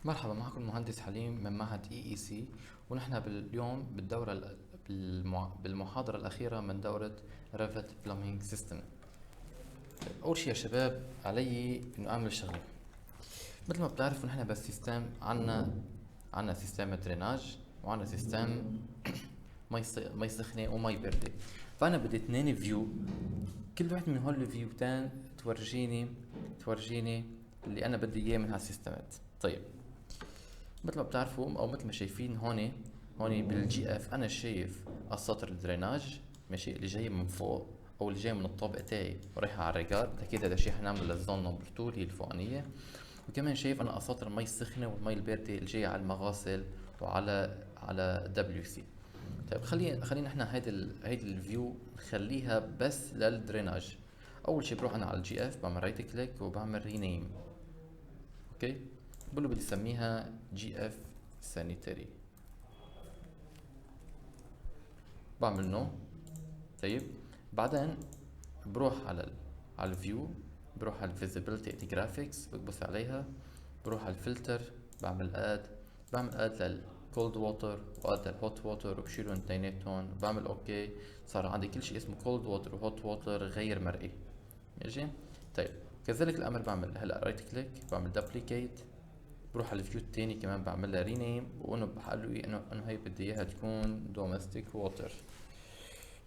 مرحبا، معكم المهندس حليم من معهد EEC. ونحن اليوم بالمحاضرة الأخيرة من دورة Revit Plumbing System. أول شيء يا شباب علي إنه أعمل شغلة. مثل ما بتعرفوا نحن بالسيستم عنا سيستم دريناج وعنا سيستم مي سخنة ومي باردة. فأنا بدي 2 فيو، كل واحد من هول الفيوتين تورجيني اللي أنا بدي إياه من هالسيستمات. طيب، مثل ما بتعرفوا او مثل ما شايفين هون بالجي اف انا شايف السطر الدريناج ماشي اللي جاي من فوق او اللي جاي من الطابق تاعي ورايحه على الريجارد. اكيد هذا الشيء حنعمله للزون نمبر 2 اللي هي الفوقانيه. وكمان شايف انا اساطر المي السخنه والمي البارده اللي جايه على المغاسل وعلى دبليو سي. طيب خلينا احنا هيدي الفيو نخليها بس للدريناج. اول شيء بروح انا على الجي اف، بعمل رايت كليك وبعمل رينيم. اوكي، بقول له بدي اسميها جي اف سانيتري، بعمل نو. طيب، بعدين بروح على الفيو، بروح على الفيزيبيليتي جرافيكس، بكبس عليها، بروح على الفلتر، بعمل اد للكولد ووتر واد للهوت ووتر وبشيلهم اثنيناتهم، بعمل اوكي. صار عندي كل شيء اسمه كولد ووتر وهوت ووتر غير مرئي. ماشي. طيب، كذلك الامر بعمل هلا رايت كليك، بعمل دبليكيت، بروح على الفيو التاني كمان بعمل لها رينيم، وانه بحقول له انه هي بدي اياها تكون دومستيك ووتر.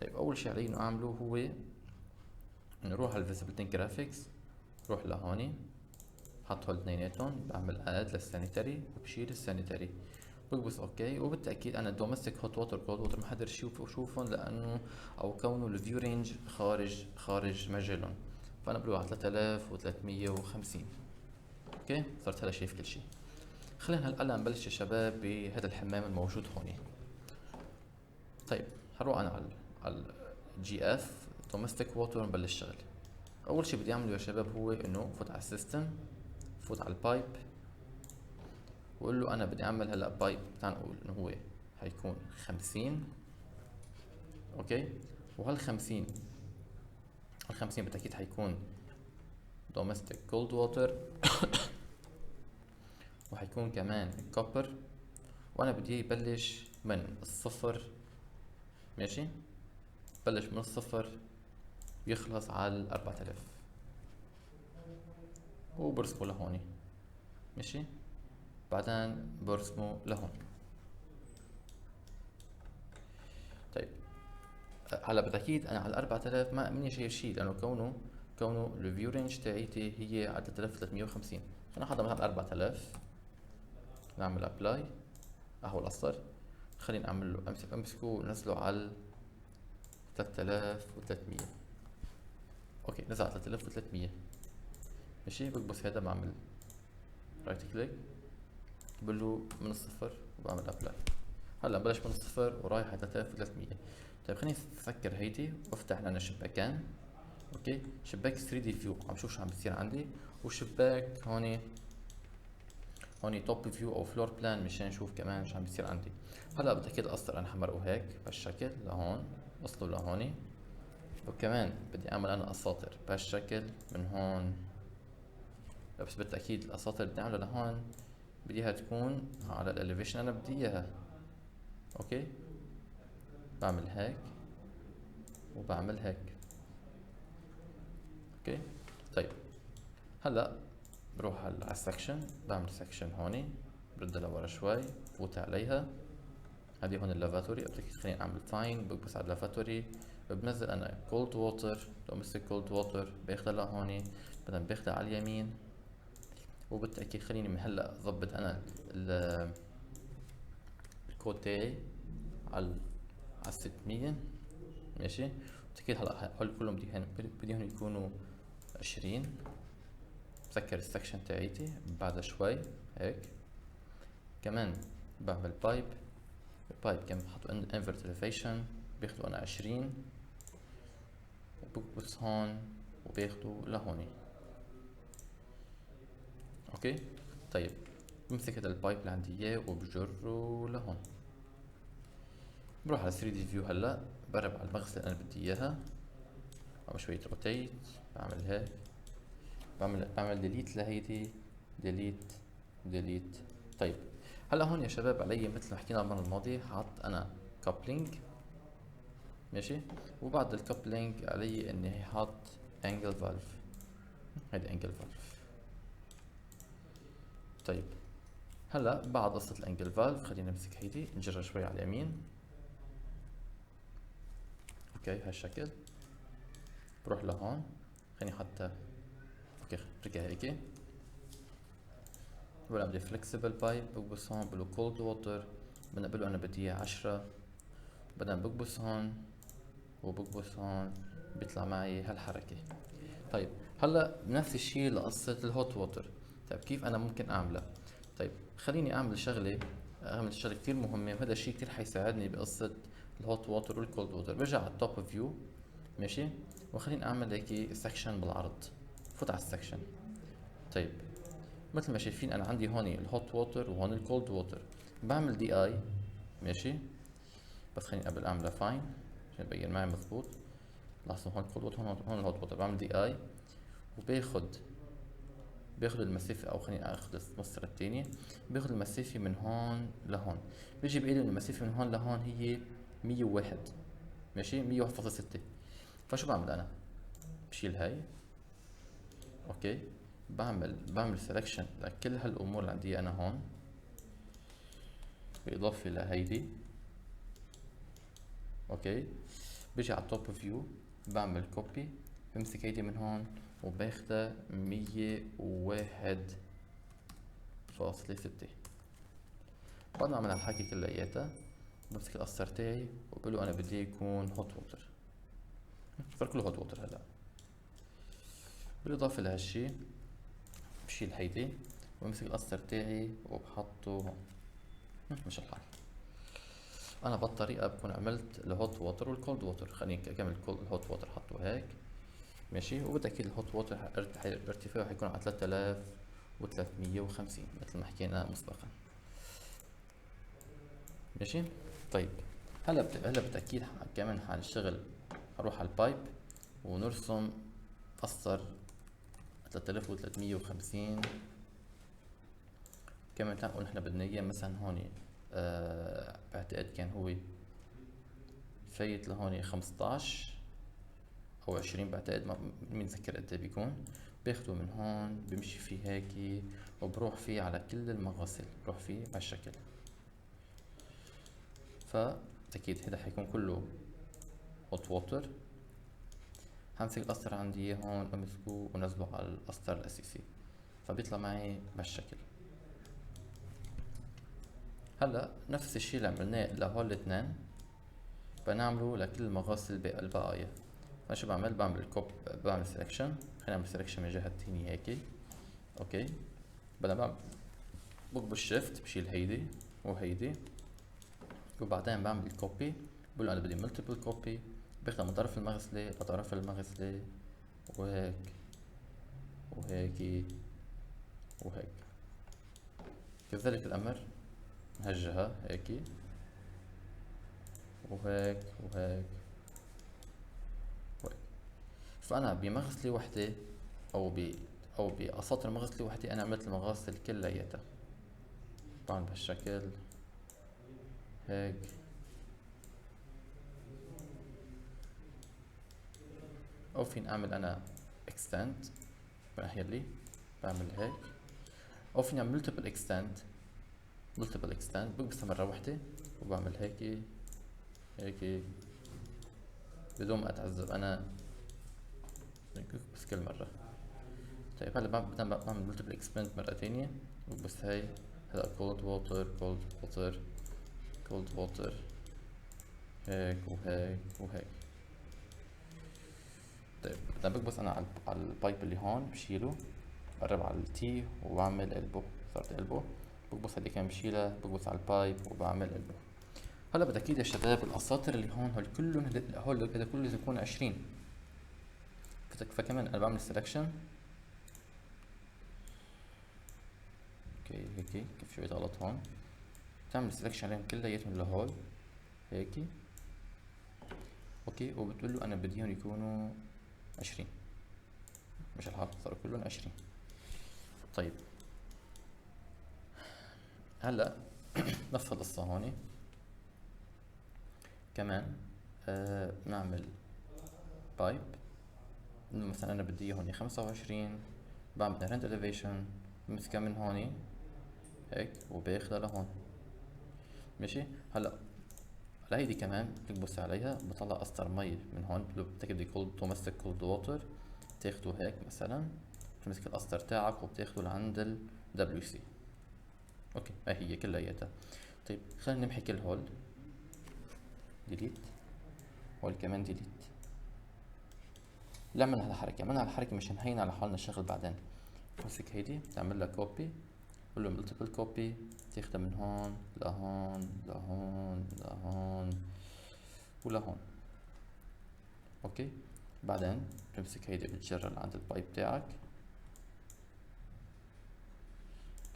طيب، اول شيء علي انه اعمله هو انه اروح على الفيزيبلتي جرافيكس، بروح لهوني، بحط هول اثنيناتهم، بعمل اد للسانيتري وبشيل السانيتري، بكبس اوكي. وبالتاكيد انا الدومستيك هوت ووتر كولد ووتر ما حدا يشوفهم لانه او كونه الفيو رينج خارج مجالهم. فانا بروح على 3350. اوكي، صرت هلا شايف كل شيء. خلينا هلا نبلش يا شباب بهذا الحمام الموجود هون. طيب، هروح انا على الجي اف دومستيك ووتر ونبلش شغل. اول شيء بدي اعمله يا شباب هو انه فوت على السيستم، فوت على البايب، واقول له انا بدي اعمل هلا بايب. تعال نقول انه هو حيكون 50. اوكي، وهال 50 بالتاكيد حيكون دومستيك كولد ووتر وحيكون كمان كوبر، وانا بدي يبلش من الصفر. ماشي، بلش من الصفر ويخلص على 4000 وبرسمه لهون. ماشي، بعدين برسمه لهون. طيب، هلا بالتأكيد أنا على 4000 ما مني شايف شيء لأنه كونه الفيو رينج تاعيتي هي على 3350. فناخذها مثلا 4000، نعمل ابلاي، اهو الأسطر. خليني أعمل له أمسكه ونزله على 3300. أوكي، نزل على 3300. ماشي، بكبس هذا، بعمل رايت كليك، بقول له من الصفر وبعمل ابلاي. هلا بلش من الصفر ورايح على 3300. طيب، خليني اسكر هيدي وافتح لنا شباكين. اوكي، شباك 3 دي فيو عم شوف شو عم بيصير عندي، وشباك هوني توب فيو او فلور بلان مشان نشوف كمان شو عم بيصير عندي. هلا بتاكد القصر انا حمرقه هيك بهالشكل لهون، وصلوا لهوني. وكمان بدي اعمل انا اساطر بهالشكل من هون، بس بالتاكيد الاساطر بدي اعملها لهون بديها تكون على الاليفيشن انا بدي اياها. اوكي، بعمل هيك وبعمل هيك. اوكي. طيب، هلا بروح على السكشن، بعمل سكشن هوني، برد لورا شوي، بفوت عليها. هذه هون اللافاتوري، خليني اعمل فاين، بكبس على اللافاتوري، بنزل انا كولد ووتر، دومستيك كولد ووتر، باخدها لهوني، بعدين باخدها على اليمين. وبالتأكيد خليني من هلا اضبط انا الكود تاعي على 600. ماشي، بالتأكيد هلا هول كلهم بديهم يكونوا 20. بسكر السكشن تاعيتي بعدها شوي هيك. كمان بعمل البايب كان بحطه انفرت اليفيشن، باخده انا 20 وبكبس هون وباخده لهوني. اوكي. طيب، بمسك هذا البايب اللي عندي اياه وبجره لهون. بروح على 3 دي فيو هلا، بقرب على المغسله اللي انا بدي اياها، بعمل شوية روتيت، بعمل هيك، بعمل ديليت لهيدي، ديليت ديليت طيب هلا هون يا شباب علي مثل ما حكينا المره الماضيه حاط انا كابلينج، ماشي، وبعد الكابلينج علي اني حاط انجل فالف، هيدي انجل فالف. طيب هلا بعد قصه الانجل فالف خلينا نمسك هيدي نجرها شوي على اليمين، اوكي هالشكل، بروح لهون خليني حتى اوكي اتركها هيك. بقول بدي فلكسبل بايب، بكبس هون بقول له كولد ووتر، بدنا بقول له انا بدي اياه 10، بعدين بكبس هون وبكبس هون بيطلع معي هالحركة. طيب هلا نفس الشيء لقصة الهوت ووتر. طيب كيف انا ممكن اعملها؟ طيب خليني اعمل شغلة كتير مهمة، وهذا الشيء كتير حيساعدني بقصة الهوت ووتر والكولد ووتر. برجع على التوب فيو، ماشي، وخليني اعمل هيك سكشن بالعرض، فوت على السكشن. طيب مثل ما شايفين انا عندي هون الهوت ووتر وهون الكولد ووتر، بعمل دي اي، ماشي، بس خليني قبل اعملها فاين عشان يبين معي مضبوط. لاحظوا هون الكولد ووتر هون الهوت ووتر، بعمل دي اي باخد المسافة، او خليني اخد المسطرة الثانية، باخد المسافة من هون لهون، بيجي بيقول ان المسافة من هون لهون هي 101، ماشي، 101.6. فشو بعمل انا؟ بشيل هاي، اوكي، بعمل سelection لكل هالامور اللي عندي انا هون، بالاضافة لهيدي، اوكي، بيجي على التوب فيو بعمل كوبي، بمسك هيدي من هون وباخدها 101.6. بعد ما اعمل هالحكي كلياتها بمسك القصر تاعي وبقول له انا بدي يكون هوت ووتر، صار كله هوت ووتر. هلا بالاضافه لهالشي بشيل هيدي وبمسك القصر تاعي وبحطه هون، مش الحال. انا بهالطريقه بكون عملت الهوت ووتر والكولد ووتر. خليني اكمل الهوت ووتر حطه هيك، ماشي، وبالتاكيد الهوت ووتر ارتفاعه حيكون على 3350 مثل ما حكينا مسبقا، ماشي. طيب هلا بالتأكيد كمان حنشتغل، هروح على البايب ونرسم قصر 3350. كمان تنقول نحن بدنا اياه مثلا هون بعتقد كان هو فايت لهون 15 او 20 بعتقد، ما متذكر قد ايه بيكون. باخده من هون بمشي فيه هيك وبروح فيه على كل المغاسل، بروح فيه بهالشكل. فأكيد هذا حيكون كله هوت ووتر. همسك القصر عندي اياه هون، امسكه ونزله على القصر الاساسي، فبيطلع معي بهالشكل. هلا نفس الشي اللي عملناه لهول الاثنين بنعمله لكل المغاسل البقايا. فشو بعمل بعمل سelection، خلينا نعمل selection من الجهة التانية هيك، اوكي. بعدين بكبس شيفت بشيل هيدي وهيدي، وبعدين بعمل كوبي، بقول انا بدي ملتيبل كوبي، باخدها من طرف المغسلة لطرف المغسلة، وهيك وهيك وهيك. كذلك الأمر من هالجهة هيك وهيك وهيك وهيك. فأنا بمغسلة وحدة أو أو بأساطر مغسلة وحدة أنا عملت المغاسل كلياتها. بعمل بهالشكل هيك، أو فين أعمل أنا extend بنحي لي، بعمل هيك، أو فيني أعمل multiple extend بكبسها مرة وحدة وبعمل هيك هيك بدون ما أتعذب أنا بس كل مرة. طيب هلا بعمل ملتيبل اكسباند مرة تانية، بس هاي هلا cold water cold water cold water هيك وهيك وهيك. طيب بدنا بكبس انا على البايب اللي هون بشيله، بقرب على التي وبعمل قلبه، صارت قلبه، بكبس هدي كمان بشيلها، بكبس على البايب وبعمل قلبه. هلا بدك اكيد يا شباب الاساطر اللي هون هول كلهم هذا كله لازم يكون 20. فكمان انا بعمل سelection، اوكي هيك كيف شوية غلط هون، تعمل سelection عليهم كلياتهم لهول هيك، اوكي، وبتقول له انا بديهم يكونوا 20، مش الحال صاروا كلهم 20. طيب هلا نفس القصة هون كمان. نعمل بايب، مثلا انا بدي اياه هون 25، بعمل رند اليفيشن، بمسكها من هون هيك وباخذها لهون. ماشي. هلا لهيدي كمان بدك تبص عليها، بطلع قسطر مي من هون، بتكتبي كولد دومستيك كولد ووتر، بتاخده هيك مثلا، بتمسك القسطر تاعك وبتاخده لعند ال WC. اوكي هاي هي كلياتها. طيب خلينا نمحي كل هول، ديليت، هول كمان ديليت. ليه عملنا هالحركة؟ عملنا هالحركة مشان نهين على حالنا الشغل بعدين. تمسك هيدي تعمل لها كوبي، قول له ملتيبل كوبي، تاخدها من هون لهون لهون لهون ولهون. اوكي. بعدين بتمسك هيدي بتجرها عند البايب تاعك،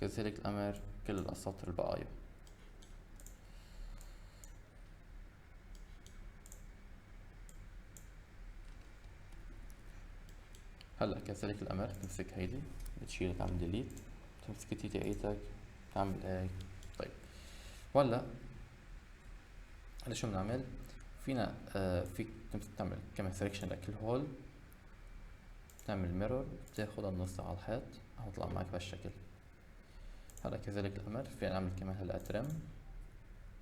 كذلك الامر كل الاساطر البقايا. هلا كذلك الامر بتمسك هيدي بتشيلها تعمل ديليت، تمسك التي تاعيتك تعمل هيك. طيب وهلا هلا شو بنعمل؟ فينا فيك تعمل كمان سelection لكل هول، تعمل ميرور بتاخدها بنص على الحيط هتطلع معك بهالشكل. هلا كذلك الامر فينا نعمل كمان هلا ترم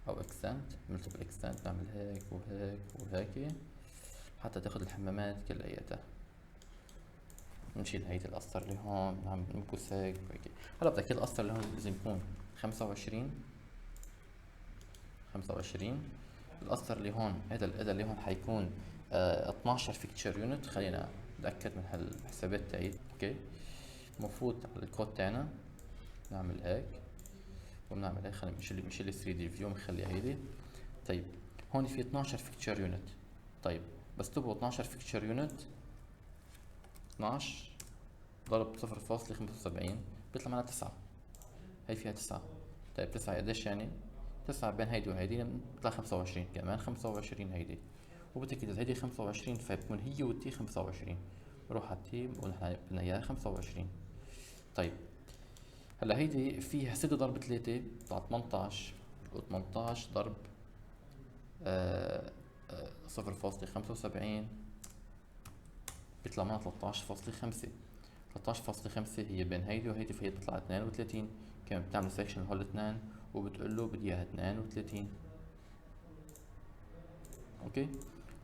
او اكستنت، ملتيبل اكستنت، نعمل هيك وهيك وهيك حتى تاخد الحمامات كلياتها. نشيل هيدي القسطر اللي هون، نعمل نبوس هيك وهيك. هلا بدك القسطر اللي هون لازم يكون 25. القسطر اللي هون هذا اللي هون حيكون 12 فيكتشر يونت. خلينا نتأكد من هالحسابات تاعي. اوكي. مفروض على الكود تاعنا نعمل هيك وبنعمل هيك. خلينا نشيل 3 دي فيو بنخليها هيدي. طيب هون في 12 فيكتشر يونت. طيب بس تبغوا 12 فيكتشر يونت، 12 ضرب 0.75 بيطلع معنا 9. هي فيها 9. طيب 9 قديش يعني؟ 9 بين هيدي وهيدي بيطلع 25 كمان 25 هيدي. وبدك إذا هيدي 25 فبتكون هي والتي 25. بروح على التي بقول نحن بدنا إياها 25. طيب هلا هيدي فيها 6 ضرب 3 بتطلع 18. 18 ضرب 0.75 بيطلع معنا 13.5. 13.5 هي بين هيدي وهيدي، فهي بتطلع 32. كمان بتعمل سكشن هول 2 وبتقول له بدي اياها 32. اوكي.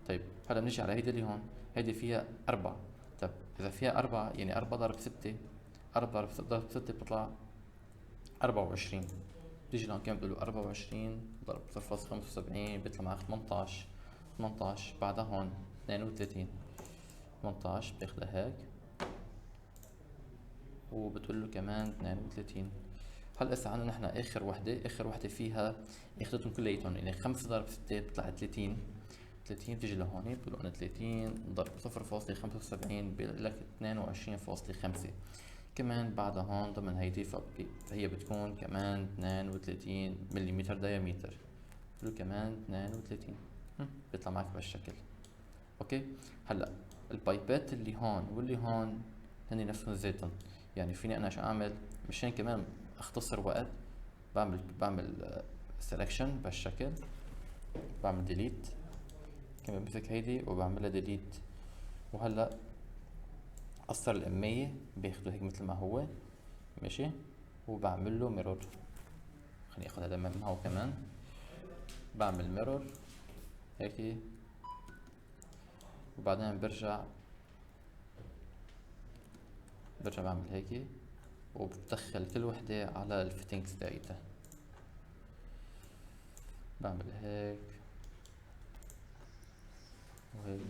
طيب هلا بنيجي على هيدي اللي هون، هيدي فيها 4. طيب اذا فيها 4 يعني 4 ضرب 6، 4 ضرب 6 بتطلع 24. بتيجي لهون كمان بتقول له 24 ضرب 0.75 بيطلع معك 18. 18 بعدها هون 32. 18 بتاخدها هيك وبتقول له كمان 32. هلا هسه عندنا نحن اخر وحده فيها اخذتهم كلياتهم، يعني 5 ضرب 6 بيطلع 30. 30 بتيجي لهون بتقول انا 30 ضرب 0.75 بيقول لك 22.5. كمان بعدها هون ضمن هيدي فهي بتكون كمان 32 ملم دايمتر، بتقول كمان 32 بيطلع معك بهالشكل. اوكي. هلا البايبات اللي هون واللي هون هن نفسهم ذاتهم، يعني فيني انا شو اعمل مشان كمان اختصر وقت؟ بعمل سelection بهالشكل، بعمل ديليت، كمان بمسك هيدي وبعملها ديليت. وهلا قصر الأمية باخده هيك مثل ما هو ماشي، وبعمل له ميرور. خليني اخذ هذا من هو كمان، بعمل ميرور هيك، وبعدين برجع بعمل هيك وبدخل كل وحدة على الفيتنجز تاعيتها. بعمل هيك وهيك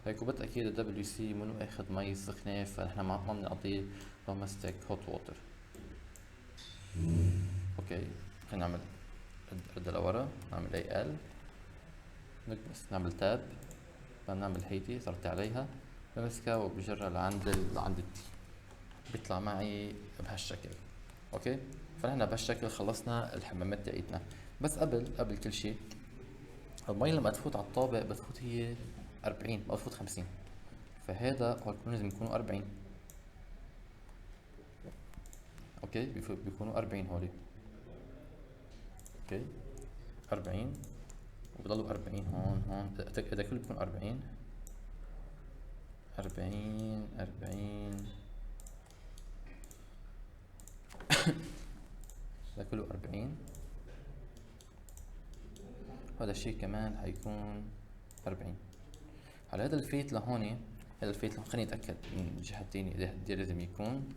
هيك. وبالتأكيد ال WC منو اخد مي سخنة، فنحن ما بنعطيه دومستيك هوت ووتر. اوكي. خلينا نعمل رد لورا، نعمل AL، نكبس نعمل تاب، بنعمل هيدي صرت عليها، بمسكها وبجرها لعند التي، بيطلع معي بهالشكل. اوكي. فنحن بهالشكل خلصنا الحمامات تاعتنا. بس قبل كل شيء، المي لما تفوت على الطابق بتفوت هي 40 المفروض 50، فهذا هول لازم يكونوا 40. اوكي بيكونوا 40 هولي. اوكي 40 وبضلوا 40 هون هذا كله بيكون 40 40 40 هذا كله 40. هذا الشيء كمان حيكون 40. على هذا الفيت لهون، هذا الفيت لهون خليني اتاكد من الجهه الثانيه قد لازم يكون.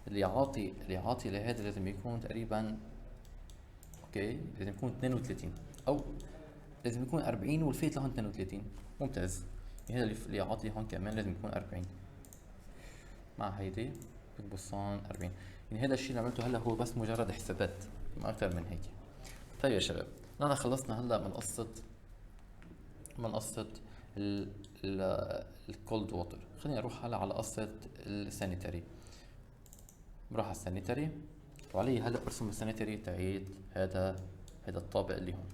اللي عاطي لهذا لازم يكون تقريبا، اوكي لازم يكون 32 او لازم يكون 40 والفيت لهون 32. ممتاز. يعني هذا اللي عاطي هون كمان لازم يكون 40 مع هيدي بتبصان 40. يعني هذا الشيء اللي عملته هلا هو بس مجرد حسابات، ما اكثر من هيك. طيب يا شباب، نحن خلصنا هلا من قصة الكولد ووتر. خلينا نروح هلا على قصة السانيتري. بروح على السانيتري وعلي هلا ارسم السانيتري تاعيت هذا الطابق اللي هون.